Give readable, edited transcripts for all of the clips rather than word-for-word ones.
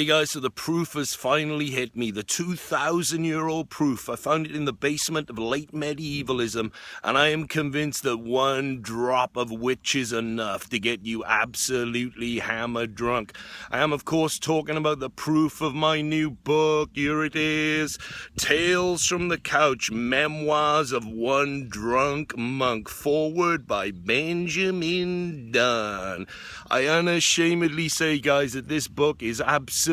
Hey guys, so the proof has finally hit me. The 2,000-year-old proof. I found it in the basement of late medievalism, and I am convinced that one drop of witch is enough to get you absolutely hammered drunk. I am, of course, talking about the proof of my new book. Here it is. Tales from the Couch, Memoirs of One Drunk Monk. Foreword by Benjamin Dunn. I unashamedly say, guys, that this book is absolutely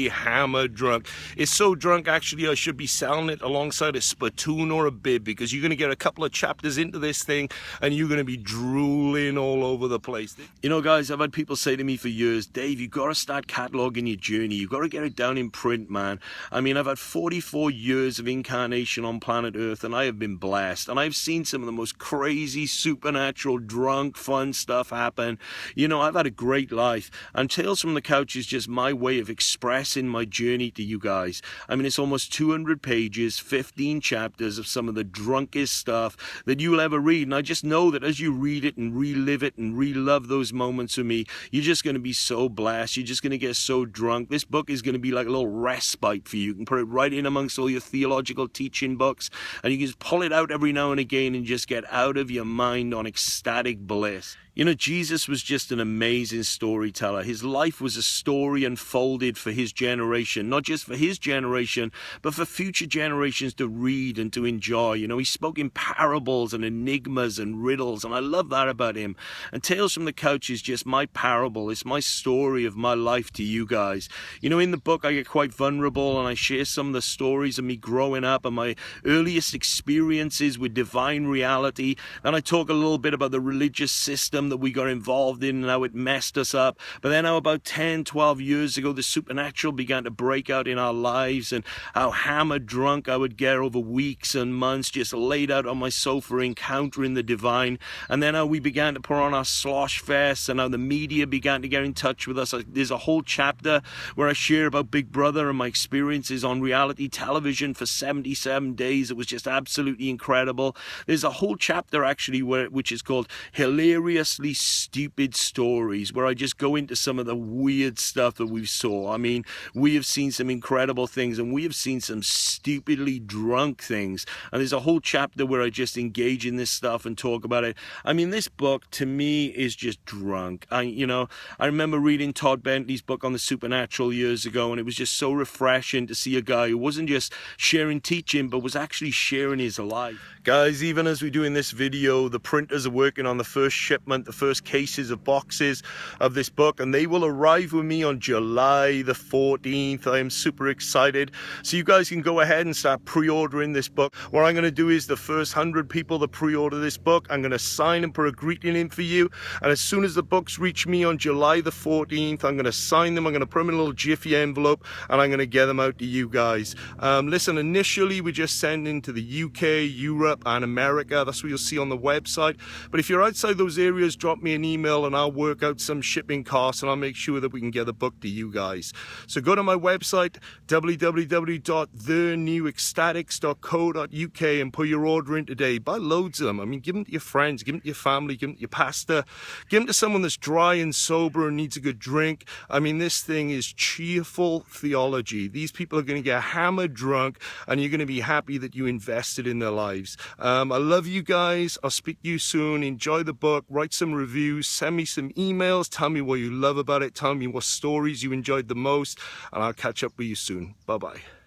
hammered drunk. It's so drunk, actually, I should be selling it alongside a spittoon or a bib, because you're going to get a couple of chapters into this thing and you're going to be drooling all over the place. You know, guys, I've had people say to me for years, Dave, you've got to start cataloging your journey. You've got to get it down in print, man. I mean, I've had 44 years of incarnation on planet Earth, and I have been blessed. And I've seen some of the most crazy, supernatural, drunk, fun stuff happen. You know, I've had a great life. And Tales from the Couch is just my way of expressing my journey to you guys. I mean, it's almost 200 pages, 15 chapters of some of the drunkest stuff that you'll ever read. And I just know that as you read it and relive it and relove those moments with me, you're just going to be so blessed. You're just going to get so drunk. This book is going to be like a little respite for you. You can put it right in amongst all your theological teaching books, and you can just pull it out every now and again and just get out of your mind on ecstatic bliss. You know, Jesus was just an amazing storyteller. His life was a story unfolded for his generation, not just for his generation, but for future generations to read and to enjoy. You know, he spoke in parables and enigmas and riddles, and I love that about him. And Tales from the Couch is just my parable. It's my story of my life to you guys. You know, in the book, I get quite vulnerable, and I share some of the stories of me growing up and my earliest experiences with divine reality. And I talk a little bit about the religious system that we got involved in and how it messed us up. But then how about 10, 12 years ago, the supernatural began to break out in our lives, and how hammered drunk I would get over weeks and months, just laid out on my sofa encountering the divine. And then how we began to put on our slosh fest, and how the media began to get in touch with us. There's a whole chapter where I share about Big Brother and my experiences on reality television for 77 days. It was just absolutely incredible. There's a whole chapter actually which is called Hilarious Stupid Stories, where I just go into some of the weird stuff that we saw. I mean, we have seen some incredible things, and we have seen some stupidly drunk things. And there's a whole chapter where I just engage in this stuff and talk about it. I mean, this book to me is just drunk. I remember reading Todd Bentley's book on the supernatural years ago, and it was just so refreshing to see a guy who wasn't just sharing teaching, but was actually sharing his life. Guys, even as we do in this video, the printers are working on the first shipment, the first cases of boxes of this book, and they will arrive with me on July the 14th. I am super excited. So you guys can go ahead and start pre-ordering this book. What I'm going to do is the first 100 people that pre-order this book, I'm going to sign and put a greeting in for you. And as soon as the books reach me on July the 14th, I'm going to sign them. I'm going to put them in a little jiffy envelope, and I'm going to get them out to you guys. Listen, initially we just send into the UK, Europe, and America. That's what you'll see on the website. But if you're outside those areas, drop me an email and I'll work out some shipping costs, and I'll make sure that we can get the book to you guys. So go to my website, www.thenewecstatics.co.uk, and put your order in today. Buy loads of them. I mean, give them to your friends, give them to your family, give them to your pastor, give them to someone that's dry and sober and needs a good drink. I mean, this thing is cheerful theology. These people are going to get hammered drunk, and you're going to be happy that you invested in their lives. I love you guys. I'll speak to you soon. Enjoy the book. Write some reviews. Send me some emails. Tell me what you love about it. Tell me what stories you enjoyed the most, and I'll catch up with you soon. Bye-bye.